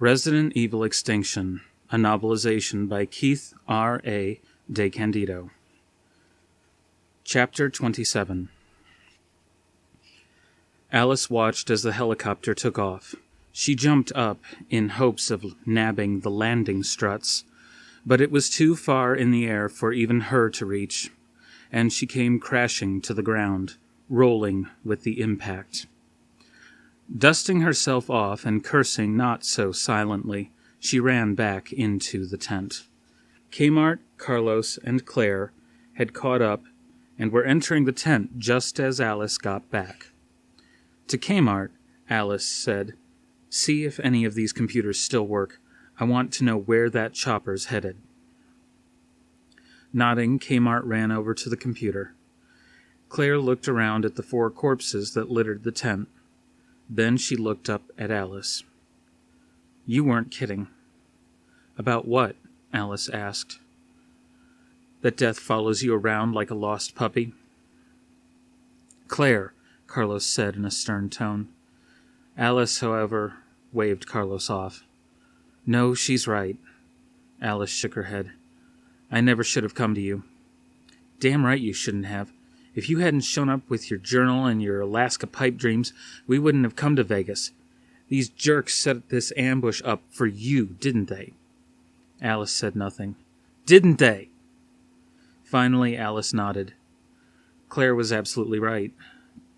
Resident Evil Extinction, a novelization by Keith R. A. DeCandido. Chapter 27. Alice watched as the helicopter took off. She jumped up in hopes of nabbing the landing struts, but it was too far in the air for even her to reach, and she came crashing to the ground, rolling with the impact. Dusting herself off and cursing not so silently, she ran back into the tent. Kmart, Carlos, and Claire had caught up and were entering the tent just as Alice got back. To Kmart, Alice said, "See if any of these computers still work. I want to know where that chopper's headed." Nodding, Kmart ran over to the computer. Claire looked around at the 4 corpses that littered the tent. Then she looked up at Alice. "You weren't kidding." "About what?" Alice asked. "That death follows you around like a lost puppy?" "Claire," Carlos said in a stern tone. Alice, however, waved Carlos off. "No, she's right." Alice shook her head. "I never should have come to you." "Damn right you shouldn't have. If you hadn't shown up with your journal and your Alaska pipe dreams, we wouldn't have come to Vegas. These jerks set this ambush up for you, didn't they?" Alice said nothing. "Didn't they?" Finally, Alice nodded. Claire was absolutely right.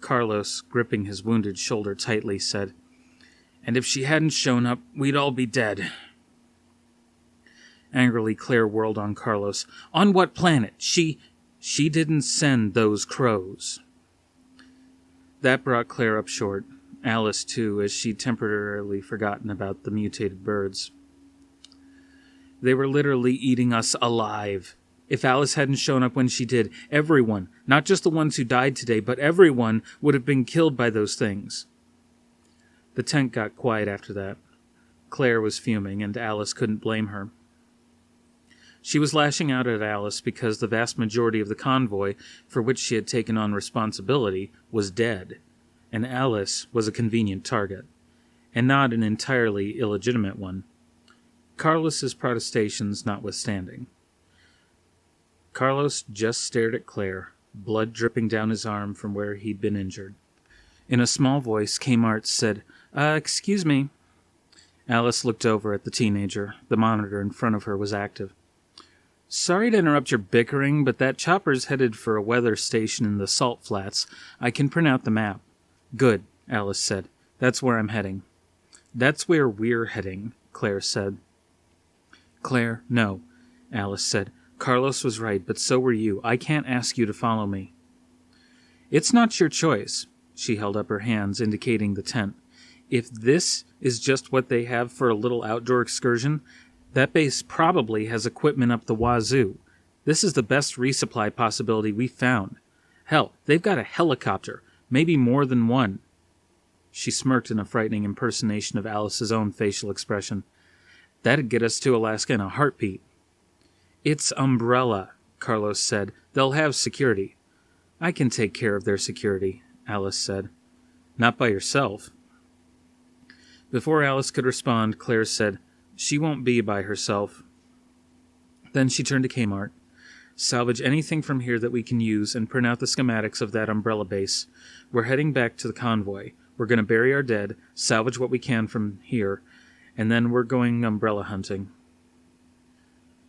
Carlos, gripping his wounded shoulder tightly, said, "And if she hadn't shown up, we'd all be dead." Angrily, Claire whirled on Carlos. "On what planet? She didn't send those crows." That brought Claire up short. Alice, too, as she'd temporarily forgotten about the mutated birds. "They were literally eating us alive. If Alice hadn't shown up when she did, everyone, not just the ones who died today, but everyone would have been killed by those things." The tent got quiet after that. Claire was fuming, and Alice couldn't blame her. She was lashing out at Alice because the vast majority of the convoy for which she had taken on responsibility was dead, and Alice was a convenient target, and not an entirely illegitimate one, Carlos's protestations notwithstanding. Carlos just stared at Claire, blood dripping down his arm from where he'd been injured. In a small voice, Kmart said, "Excuse me." Alice looked over at the teenager. The monitor in front of her was active. "Sorry to interrupt your bickering, but that chopper's headed for a weather station in the Salt Flats. I can print out the map." "Good," Alice said. "That's where I'm heading." "That's where we're heading," Claire said. "Claire, no," Alice said. "Carlos was right, but so were you. I can't ask you to follow me." "It's not your choice." She held up her hands, indicating the tent. "If this is just what they have for a little outdoor excursion, that base probably has equipment up the wazoo. This is the best resupply possibility we've found. Hell, they've got a helicopter, maybe more than one." She smirked in a frightening impersonation of Alice's own facial expression. "That'd get us to Alaska in a heartbeat." "It's Umbrella," Carlos said. "They'll have security." "I can take care of their security," Alice said. "Not by yourself." Before Alice could respond, Claire said, "She won't be by herself." Then she turned to Kmart. "Salvage anything from here that we can use and print out the schematics of that Umbrella base. We're heading back to the convoy. We're going to bury our dead, salvage what we can from here, and then we're going umbrella hunting."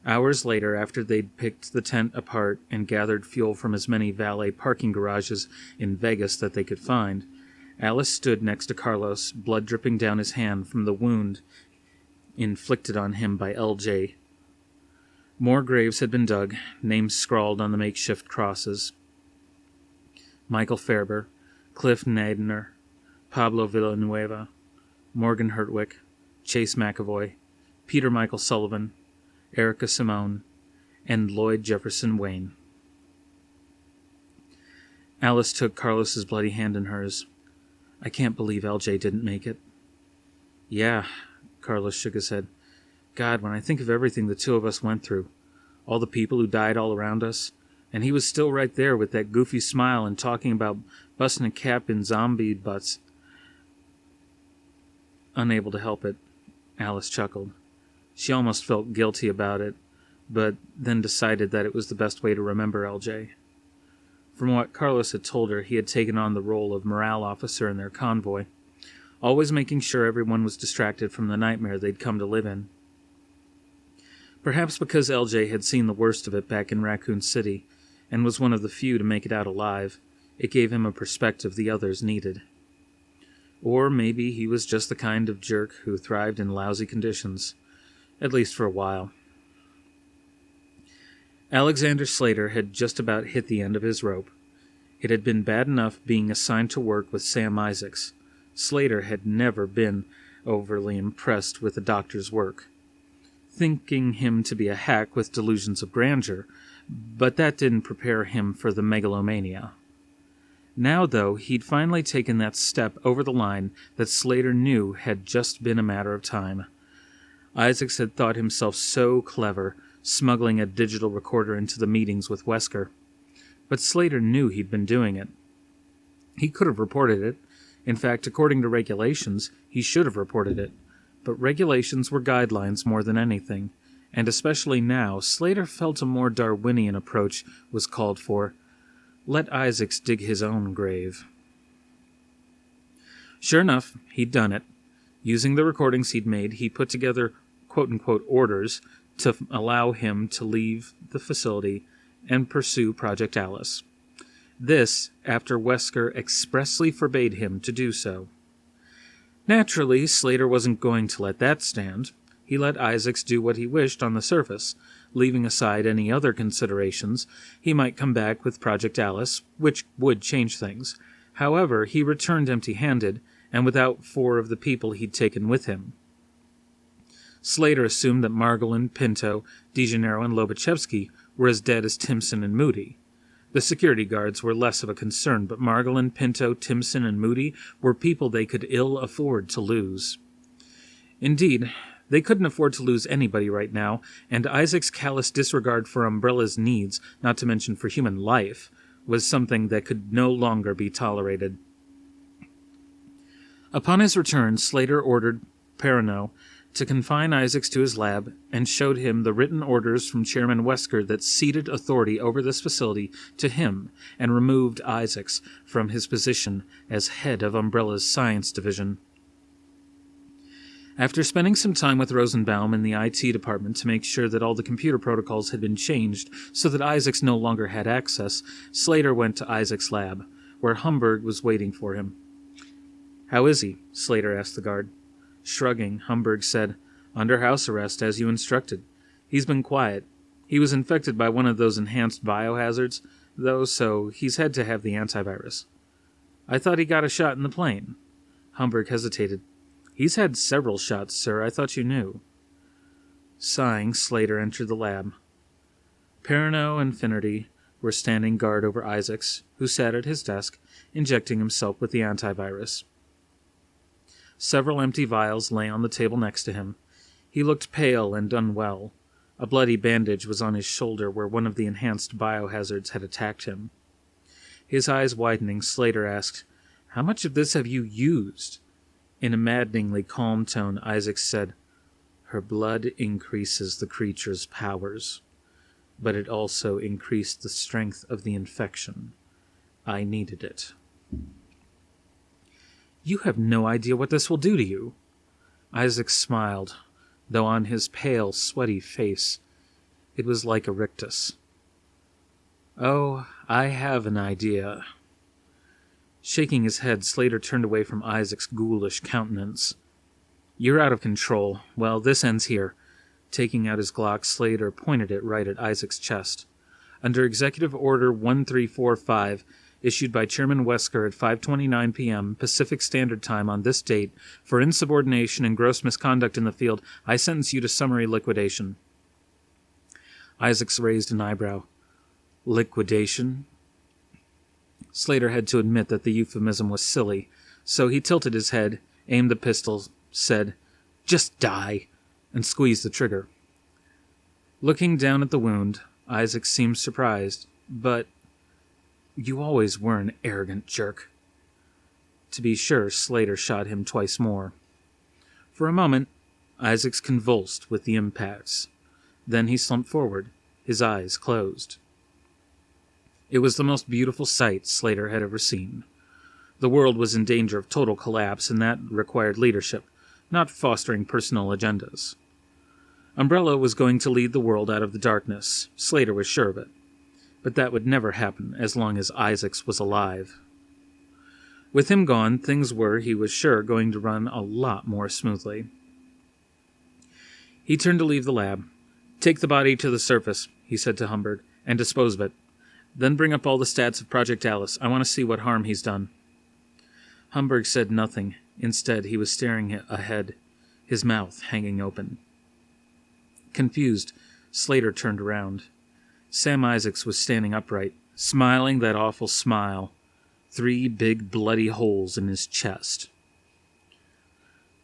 Hours later, after they'd picked the tent apart and gathered fuel from as many valet parking garages in Vegas that they could find, Alice stood next to Carlos, blood dripping down his hand from the wound inflicted on him by LJ. More graves had been dug, names scrawled on the makeshift crosses. Michael Ferber, Cliff Nadner, Pablo Villanueva, Morgan Hurtwick, Chase McAvoy, Peter Michael Sullivan, Erica Simone, and Lloyd Jefferson Wayne. Alice took Carlos's bloody hand in hers. "I can't believe LJ didn't make it." "Yeah," Carlos shook his head. "God, when I think of everything the two of us went through, all the people who died all around us, and he was still right there with that goofy smile and talking about busting a cap in zombie butts." Unable to help it, Alice chuckled. She almost felt guilty about it, but then decided that it was the best way to remember LJ. From what Carlos had told her, he had taken on the role of morale officer in their convoy, always making sure everyone was distracted from the nightmare they'd come to live in. Perhaps because LJ had seen the worst of it back in Raccoon City, and was one of the few to make it out alive, it gave him a perspective the others needed. Or maybe he was just the kind of jerk who thrived in lousy conditions, at least for a while. Alexander Slater had just about hit the end of his rope. It had been bad enough being assigned to work with Sam Isaacs. Slater had never been overly impressed with the doctor's work, thinking him to be a hack with delusions of grandeur, but that didn't prepare him for the megalomania. Now, though, he'd finally taken that step over the line that Slater knew had just been a matter of time. Isaacs had thought himself so clever, smuggling a digital recorder into the meetings with Wesker. But Slater knew he'd been doing it. He could have reported it. In fact, according to regulations, he should have reported it. But regulations were guidelines more than anything, and especially now, Slater felt a more Darwinian approach was called for. Let Isaacs dig his own grave. Sure enough, he'd done it. Using the recordings he'd made, he put together quote-unquote orders to allow him to leave the facility and pursue Project Alice. This, after Wesker expressly forbade him to do so. Naturally, Slater wasn't going to let that stand. He let Isaacs do what he wished on the surface, leaving aside any other considerations. He might come back with Project Alice, which would change things. However, he returned empty-handed, and without 4 of the people he'd taken with him. Slater assumed that Margolin, Pinto, DeGennaro, and Lobachevsky were as dead as Timson and Moody. The security guards were less of a concern, but Margolin, Pinto, Timson, and Moody were people they could ill afford to lose. Indeed, they couldn't afford to lose anybody right now, and Isaac's callous disregard for Umbrella's needs, not to mention for human life, was something that could no longer be tolerated. Upon his return, Slater ordered Perrineau to confine Isaacs to his lab and showed him the written orders from Chairman Wesker that ceded authority over this facility to him and removed Isaacs from his position as head of Umbrella's science division. After spending some time with Rosenbaum in the IT department to make sure that all the computer protocols had been changed so that Isaacs no longer had access, Slater went to Isaacs' lab, where Humberg was waiting for him. "How is he?" Slater asked the guard. Shrugging, Humberg said, "Under house arrest, as you instructed. He's been quiet. He was infected by one of those enhanced biohazards, though, so he's had to have the antivirus." "I thought he got a shot in the plane." Humberg hesitated. "He's had several shots, sir. I thought you knew." Sighing, Slater entered the lab. Perrineau and Finnerty were standing guard over Isaacs, who sat at his desk, injecting himself with the antivirus. Several empty vials lay on the table next to him. He looked pale and unwell. A bloody bandage was on his shoulder where one of the enhanced biohazards had attacked him. His eyes widening, Slater asked, "How much of this have you used?" In a maddeningly calm tone, Isaac said, "Her blood increases the creature's powers, but it also increased the strength of the infection. I needed it." "You have no idea what this will do to you." Isaac smiled, though on his pale, sweaty face it was like a rictus. "Oh, I have an idea." Shaking his head, Slater turned away from Isaac's ghoulish countenance. "You're out of control. Well, this ends here." Taking out his Glock, Slater pointed it right at Isaac's chest. "Under Executive Order 1345, issued by Chairman Wesker at 5:29 p.m. Pacific Standard Time on this date, for insubordination and gross misconduct in the field, I sentence you to summary liquidation." Isaacs raised an eyebrow. "Liquidation?" Slater had to admit that the euphemism was silly, so he tilted his head, aimed the pistol, said, "Just die," and squeezed the trigger. Looking down at the wound, Isaac seemed surprised, but "You always were an arrogant jerk." To be sure, Slater shot him twice more. For a moment, Isaacs convulsed with the impacts. Then he slumped forward, his eyes closed. It was the most beautiful sight Slater had ever seen. The world was in danger of total collapse, and that required leadership, not fostering personal agendas. Umbrella was going to lead the world out of the darkness. Slater was sure of it. But that would never happen as long as Isaacs was alive. With him gone, things were, he was sure, going to run a lot more smoothly. He turned to leave the lab. "Take the body to the surface," he said to Humbert, "and dispose of it. Then bring up all the stats of Project Alice. I want to see what harm he's done." Humbert said nothing. Instead, he was staring ahead, his mouth hanging open. Confused, Slater turned around. Sam Isaacs was standing upright, smiling that awful smile, 3 big bloody holes in his chest.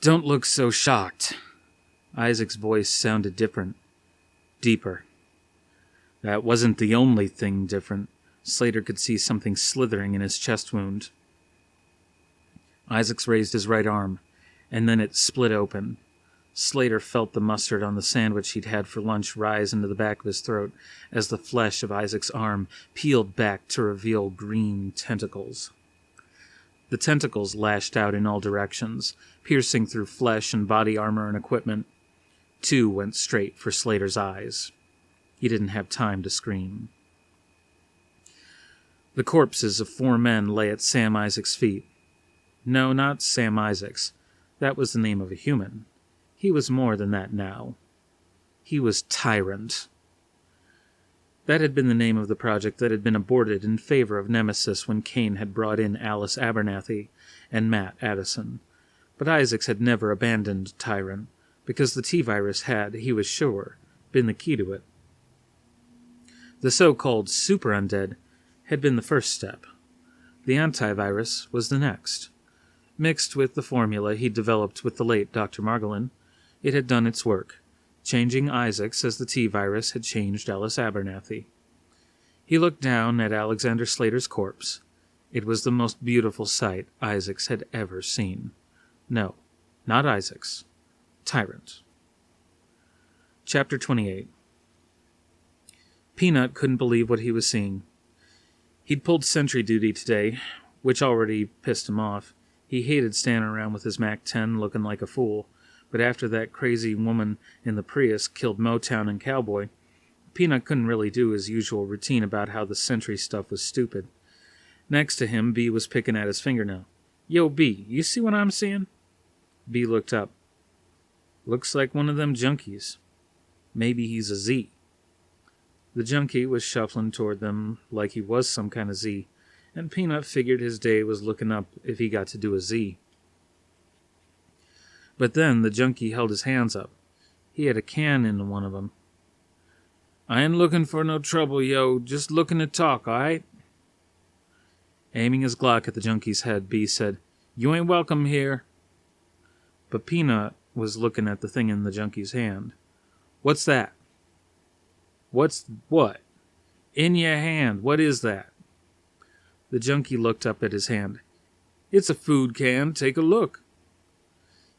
"Don't look so shocked." Isaac's voice sounded different, deeper. That wasn't the only thing different. Slater could see something slithering in his chest wound. Isaacs raised his right arm, and then it split open. Slater felt the mustard on the sandwich he'd had for lunch rise into the back of his throat as the flesh of Isaac's arm peeled back to reveal green tentacles. The tentacles lashed out in all directions, piercing through flesh and body armor and equipment. 2 went straight for Slater's eyes. He didn't have time to scream. The corpses of 4 men lay at Sam Isaacs' feet. No, not Sam Isaacs. That was the name of a human. He was more than that now. He was Tyrant. That had been the name of the project that had been aborted in favor of Nemesis when Kane had brought in Alice Abernathy and Matt Addison. But Isaacs had never abandoned Tyrant, because the T-virus had, he was sure, been the key to it. The so-called super-undead had been the first step. The antivirus was the next. Mixed with the formula he'd developed with the late Dr. Margolin, it had done its work, changing Isaacs as the T-virus had changed Alice Abernathy. He looked down at Alexander Slater's corpse. It was the most beautiful sight Isaacs had ever seen. No, not Isaacs. Tyrant. Chapter 28. Peanut couldn't believe what he was seeing. He'd pulled sentry duty today, which already pissed him off. He hated standing around with his MAC-10 looking like a fool, but after that crazy woman in the Prius killed Motown and Cowboy, Peanut couldn't really do his usual routine about how the sentry stuff was stupid. Next to him, B was picking at his fingernail. "Yo, B, you see what I'm seeing?" B looked up. "Looks like one of them junkies. Maybe he's a Z." The junkie was shuffling toward them like he was some kind of Z, and Peanut figured his day was looking up if he got to do a Z. But then the junkie held his hands up. He had a can in one of them. "I ain't looking for no trouble, yo. Just looking to talk, all right?" Aiming his Glock at the junkie's head, B said, "You ain't welcome here." But Peanut was looking at the thing in the junkie's hand. "What's that?" "What's what?" "In your hand. What is that?" The junkie looked up at his hand. "It's a food can. Take a look."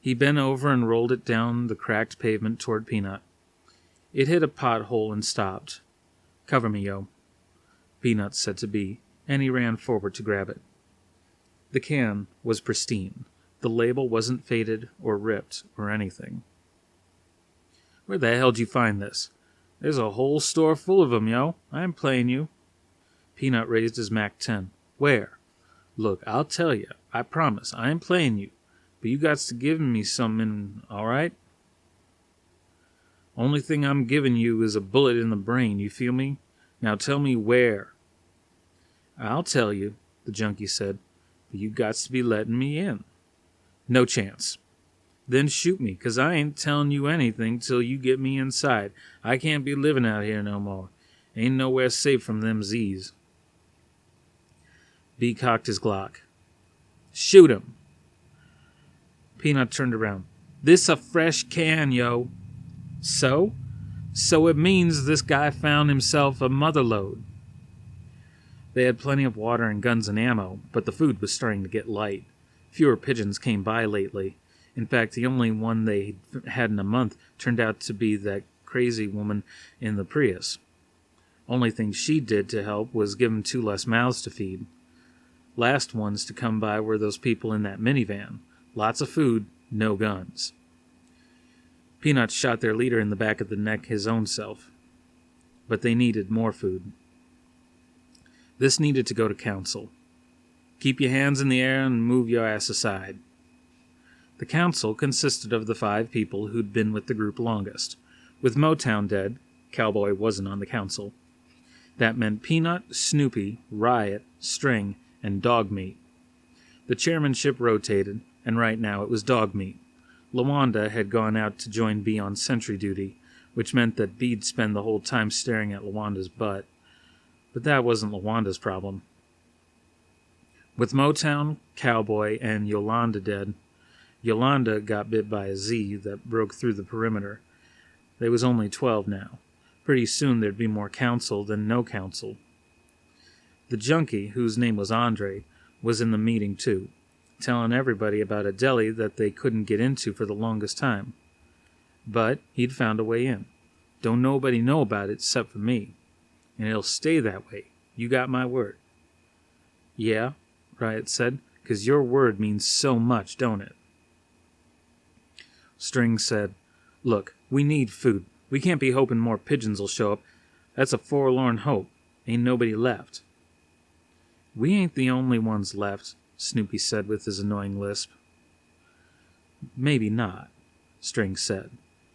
He bent over and rolled it down the cracked pavement toward Peanut. It hit a pothole and stopped. "Cover me, yo," Peanut said to B, and he ran forward to grab it. The can was pristine. The label wasn't faded or ripped or anything. "Where the hell'd you find this?" "There's a whole store full of 'em, yo. I ain't playing you." Peanut raised his MAC-10. "Where?" "Look, I'll tell you. I promise. I ain't playing you. But you gots to give me something, all right? Only thing I'm giving you is a bullet in the brain, you feel me? Now tell me where." "I'll tell you," the junkie said, "but you gots to be letting me in." "No chance." "Then shoot me, 'cause I ain't telling you anything till you get me inside. I can't be living out here no more. Ain't nowhere safe from them Z's." B cocked his Glock. "Shoot him." Peanut turned around. "This a fresh can, yo." "So? So it means this guy found himself a motherlode." They had plenty of water and guns and ammo, but the food was starting to get light. Fewer pigeons came by lately. In fact, the only one they had in a month turned out to be that crazy woman in the Prius. Only thing she did to help was give 'em 2 less mouths to feed. Last ones to come by were those people in that minivan. Lots of food, no guns. Peanuts shot their leader in the back of the neck his own self. But they needed more food. This needed to go to council. Keep your hands in the air and move your ass aside. The council consisted of the 5 people who'd been with the group longest. With Motown dead, Cowboy wasn't on the council. That meant Peanut, Snoopy, Riot, String, and Dogmeat. The chairmanship rotated, and right now it was Dogmeat. LaWanda had gone out to join Bee on sentry duty, which meant that Bee'd spend the whole time staring at LaWanda's butt. But that wasn't LaWanda's problem. With Motown, Cowboy, and Yolanda dead, Yolanda got bit by a Z that broke through the perimeter. They was only 12 now. Pretty soon there'd be more council than no council. The junkie, whose name was Andre, was in the meeting too, telling everybody about a deli that they couldn't get into for the longest time. But he'd found a way in. Don't nobody know about it except for me. And it'll stay that way. You got my word. Yeah, Riot said, 'cause your word means so much, don't it? String said, Look, we need food. We can't be hoping more pigeons will show up. That's a forlorn hope. Ain't nobody left. We ain't the only ones left, Snoopy said with his annoying lisp. Maybe not, String said.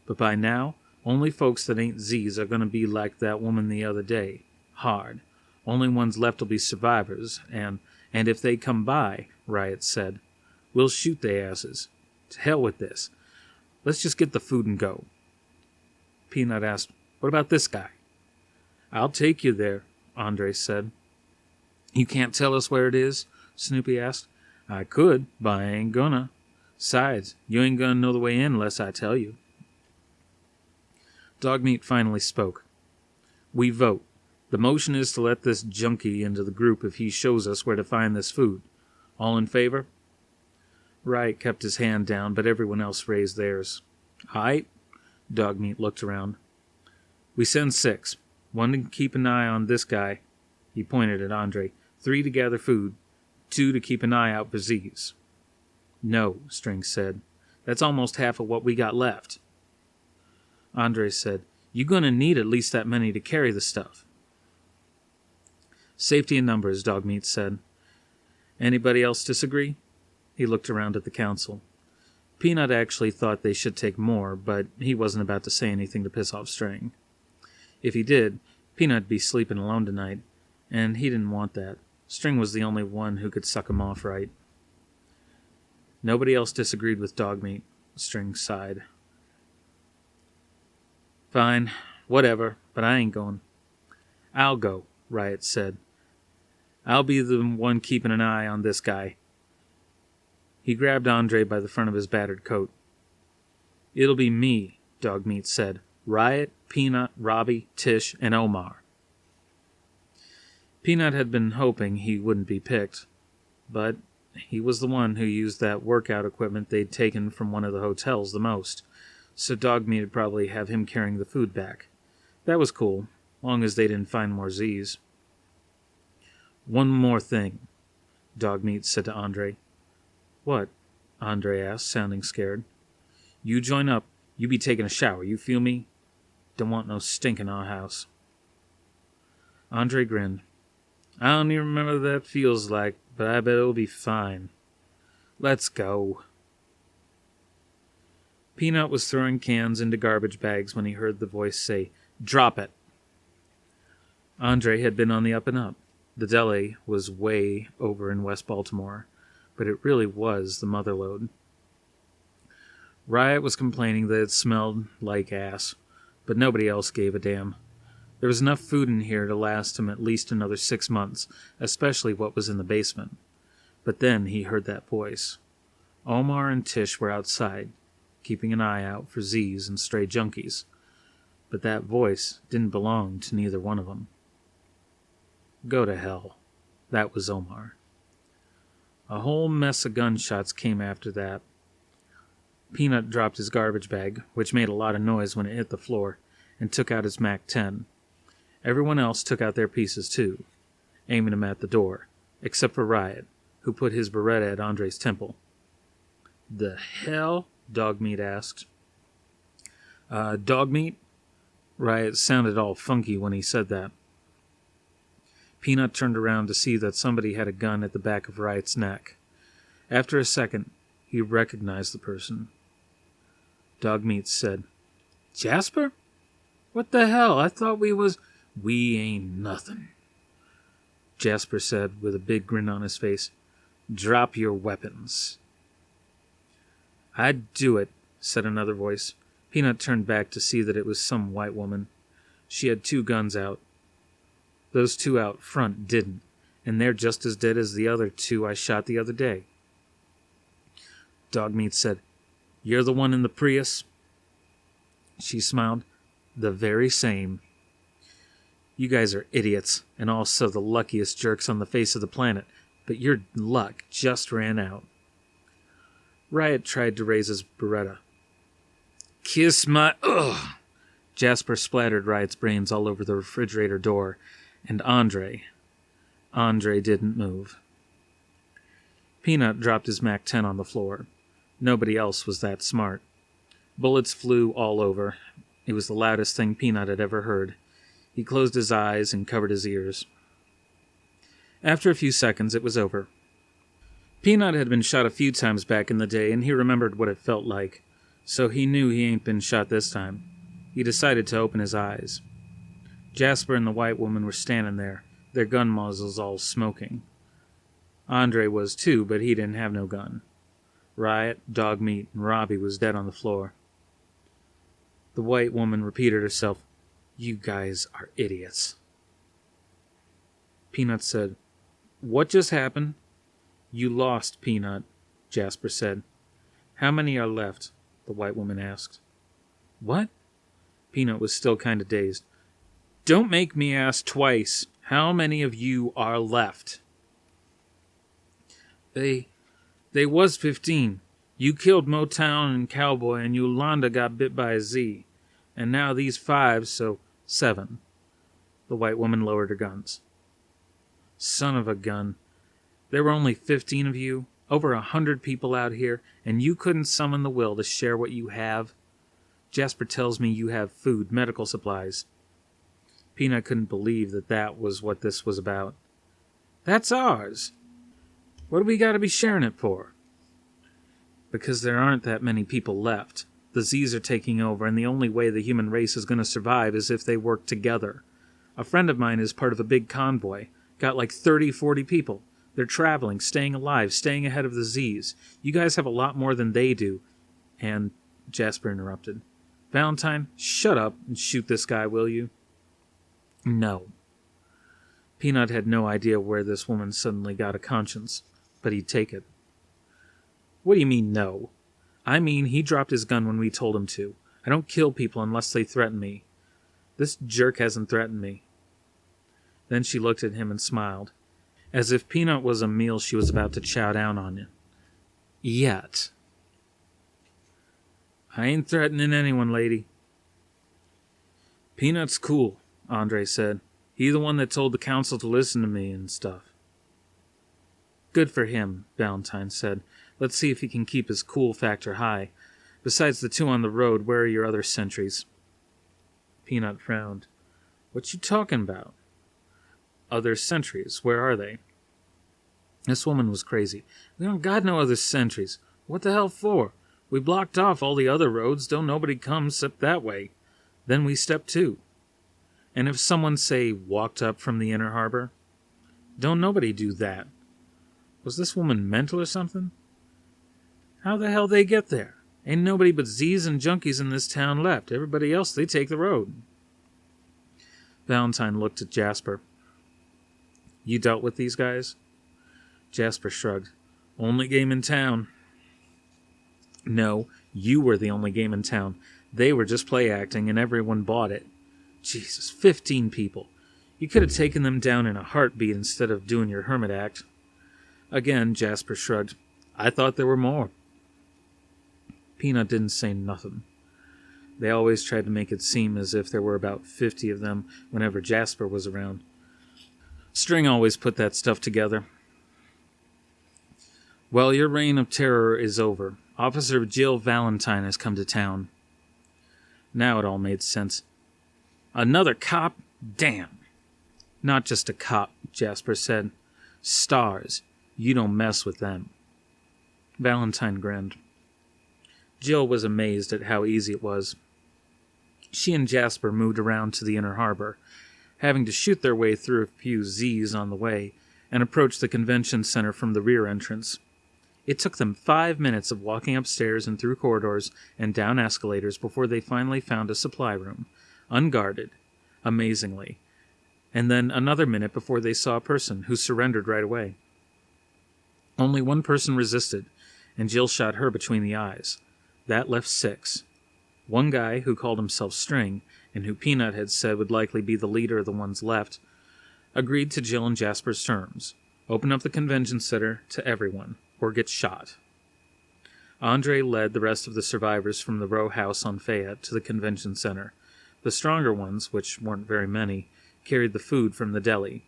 But by now, only folks that ain't Z's are going to be like that woman the other day. Hard. Only ones left will be survivors, and if they come by, Riot said, we'll shoot their asses. To hell with this. Let's just get the food and go. Peanut asked, What about this guy? I'll take you there, Andre said. You can't tell us where it is? Snoopy asked. I could, but I ain't gonna. Besides, you ain't gonna know the way in unless I tell you. Dogmeat finally spoke. We vote. The motion is to let this junkie into the group if he shows us where to find this food. All in favor? Riot kept his hand down, but everyone else raised theirs. Aight. Dogmeat looked around. We send 6. 1 to keep an eye on this guy. He pointed at Andre. 3 to gather food. 2 to keep an eye out for Z's. No, String said. That's almost half of what we got left. Andre said, You're gonna need at least that many to carry the stuff. Safety in numbers, Dogmeat said. Anybody else disagree? He looked around at the council. Peanut actually thought they should take more, but he wasn't about to say anything to piss off String. If he did, Peanut'd be sleeping alone tonight, and he didn't want that. String was the only one who could suck him off right. Nobody else disagreed with Dogmeat. String sighed. Fine, whatever, but I ain't going. I'll go, Riot said. I'll be the one keeping an eye on this guy. He grabbed Andre by the front of his battered coat. It'll be me, Dogmeat said. Riot, Peanut, Robbie, Tish, and Omar. Peanut had been hoping he wouldn't be picked, but he was the one who used that workout equipment they'd taken from one of the hotels the most, so Dogmeat would probably have him carrying the food back. That was cool, long as they didn't find more Z's. One more thing, Dogmeat said to Andre. What? Andre asked, sounding scared. You join up. You be taking a shower, you feel me? Don't want no stink in our house. Andre grinned. I don't even remember what that feels like, but I bet it'll be fine. Let's go. Peanut was throwing cans into garbage bags when he heard the voice say, Drop it. Andre had been on the up and up. The deli was way over in West Baltimore, but it really was the motherlode. Riot was complaining that it smelled like ass, but nobody else gave a damn. There was enough food in here to last him at least another 6 months, especially what was in the basement. But then he heard that voice. Omar and Tish were outside, keeping an eye out for Z's and stray junkies. But that voice didn't belong to neither one of them. Go to hell. That was Omar. A whole mess of gunshots came after that. Peanut dropped his garbage bag, which made a lot of noise when it hit the floor, and took out his MAC-10. Everyone else took out their pieces too, aiming them at the door, except for Riot, who put his Beretta at Andre's temple. "The hell?" Dogmeat asked. Dogmeat?" Riot sounded all funky when he said that. Peanut turned around to see that somebody had a gun at the back of Riot's neck. After a second, he recognized the person. Dogmeat said, "Jasper? What the hell? I thought we was—" "We ain't nothing," Jasper said with a big grin on his face. "Drop your weapons." "I'd do it," said another voice. Peanut turned back to see that it was some white woman. She had 2 guns out. Those 2 out front didn't, and they're just as dead as the other 2 I shot the other day. Dogmeat said, "You're the one in the Prius?" She smiled. "The very same." "You guys are idiots, and also the luckiest jerks on the face of the planet, but your luck just ran out." Riot tried to raise his Beretta. "Kiss my— ugh!" Jasper splattered Riot's brains all over the refrigerator door, and Andre didn't move. Peanut dropped his MAC-10 on the floor. Nobody else was that smart. Bullets flew all over. It was the loudest thing Peanut had ever heard. He closed his eyes and covered his ears. After a few seconds, it was over. Peanut had been shot a few times back in the day, and he remembered what it felt like, so he knew he ain't been shot this time. He decided to open his eyes. Jasper and the white woman were standing there, their gun muzzles all smoking. Andre was too, but he didn't have no gun. Riot, Dogmeat, and Robbie was dead on the floor. The white woman repeated herself, "You guys are idiots." Peanut said, "What just happened?" "You lost, Peanut," Jasper said. "How many are left?" the white woman asked. "What?" Peanut was still kind of dazed. "Don't make me ask twice. How many of you are left?" They was 15. You killed Motown and Cowboy, and Yolanda got bit by a Z. And now these 5, so 7. The white woman lowered her guns. "Son of a gun. There were only 15 of you, over 100 people out here, and you couldn't summon the will to share what you have? Jasper tells me you have food, medical supplies." Peanut couldn't believe that was what this was about. "That's ours. What do we got to be sharing it for?" "Because there aren't that many people left. The Z's are taking over, and the only way the human race is going to survive is if they work together. A friend of mine is part of a big convoy. Got like 30, 40 people. They're traveling, staying alive, staying ahead of the Z's. You guys have a lot more than they do." And Jasper interrupted. "Valentine, shut up and shoot this guy, will you?" "No." Peanut had no idea where this woman suddenly got a conscience, but he'd take it. "What do you mean, no?" "I mean, he dropped his gun when we told him to. I don't kill people unless they threaten me. This jerk hasn't threatened me." Then she looked at him and smiled, as if Peanut was a meal she was about to chow down on him. "Yet." "I ain't threatening anyone, lady." "Peanut's cool," Andre said. "He the one that told the council to listen to me and stuff." "Good for him," Valentine said. "Let's see if he can keep his cool factor high. Besides the 2 on the road, where are your other sentries?" Peanut frowned. "What you talking about?" "Other sentries, where are they?" This woman was crazy. "We don't got no other sentries. What the hell for? We blocked off all the other roads. Don't nobody come except that way. Then we step 2. And if someone, say, walked up from the inner harbor? Don't nobody do that. Was this woman mental or something? How the hell they get there? Ain't nobody but Z's and junkies in this town left. Everybody else, they take the road." Valentine looked at Jasper. "You dealt with these guys?" Jasper shrugged. "Only game in town." "No, you were the only game in town. They were just play acting, and everyone bought it. Jesus, 15 people. You could have taken them down in a heartbeat instead of doing your hermit act." Again, Jasper shrugged. "I thought there were more." Peanut didn't say nothing. They always tried to make it seem as if there were about 50 of them whenever Jasper was around. String always put that stuff together. Well, your reign of terror is over. Officer Jill Valentine has come to town. Now it all made sense. Another cop? Damn. Not just a cop, Jasper said. Stars. You don't mess with them. Valentine grinned. Jill was amazed at how easy it was. She and Jasper moved around to the inner harbor, having to shoot their way through a few Z's on the way, and approach the convention center from the rear entrance. It took them 5 minutes of walking upstairs and through corridors and down escalators before they finally found a supply room, unguarded, amazingly, and then another minute before they saw a person who surrendered right away. Only one person resisted, and Jill shot her between the eyes. That left 6. One guy, who called himself String, and who Peanut had said would likely be the leader of the ones left, agreed to Jill and Jasper's terms. Open up the convention center to everyone, or get shot. Andre led the rest of the survivors from the row house on Fayette to the convention center. The stronger ones, which weren't very many, carried the food from the deli.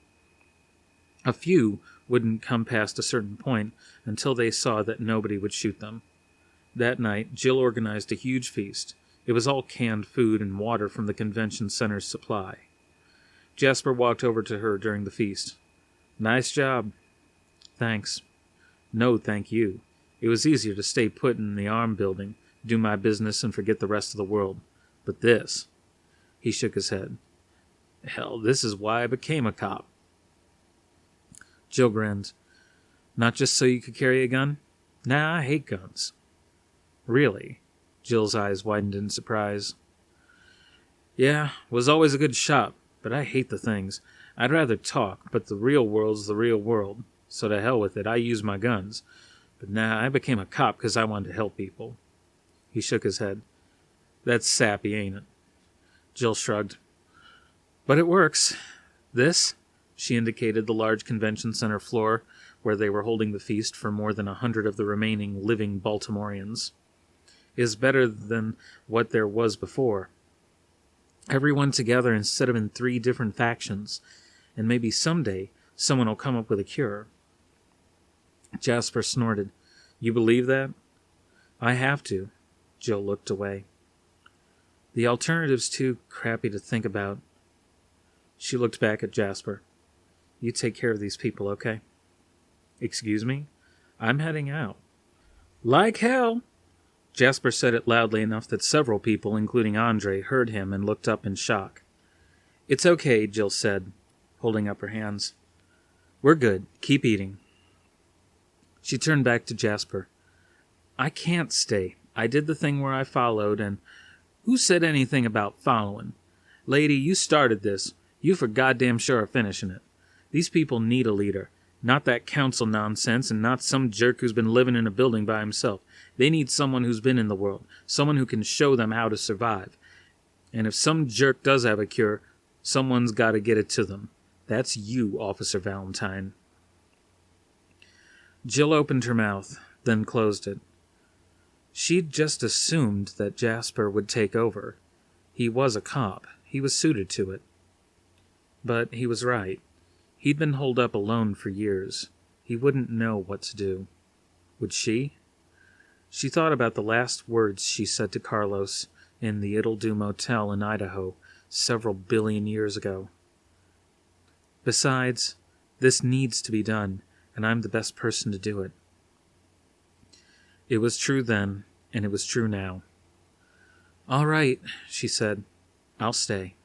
A few wouldn't come past a certain point until they saw that nobody would shoot them. That night, Jill organized a huge feast. It was all canned food and water from the convention center's supply. Jasper walked over to her during the feast. Nice job. Thanks. No, thank you. It was easier to stay put in the arm building, do my business, and forget the rest of the world. But this... He shook his head. Hell, this is why I became a cop. Jill grinned. Not just so you could carry a gun? Nah, I hate guns. Really? Jill's eyes widened in surprise. Yeah, was always a good shot, but I hate the things. I'd rather talk, but the real world's the real world, so to hell with it, I use my guns. But nah, I became a cop because I wanted to help people. He shook his head. That's sappy, ain't it? Jill shrugged. But it works. This, she indicated the large convention center floor where they were holding the feast for more than 100 of the remaining living Baltimoreans, is better than what there was before. Everyone together instead of in 3 different factions, and maybe someday someone will come up with a cure. Jasper snorted. You believe that? I have to. Jill looked away. The alternative's too crappy to think about. She looked back at Jasper. You take care of these people, okay? Excuse me? I'm heading out. Like hell! Jasper said it loudly enough that several people, including Andre, heard him and looked up in shock. It's okay, Jill said, holding up her hands. We're good. Keep eating. She turned back to Jasper. I can't stay. I did the thing where I followed, and... Who said anything about following? Lady, you started this. You for goddamn sure are finishing it. These people need a leader. Not that council nonsense, and not some jerk who's been living in a building by himself. They need someone who's been in the world. Someone who can show them how to survive. And if some jerk does have a cure, someone's got to get it to them. That's you, Officer Valentine. Jill opened her mouth, then closed it. She'd just assumed that Jasper would take over. He was a cop. He was suited to it. But he was right. He'd been holed up alone for years. He wouldn't know what to do. Would she? She thought about the last words she said to Carlos in the It'll Do Motel in Idaho several billion years ago. Besides, this needs to be done, and I'm the best person to do it. It was true then, and it was true now. All right, she said. I'll stay.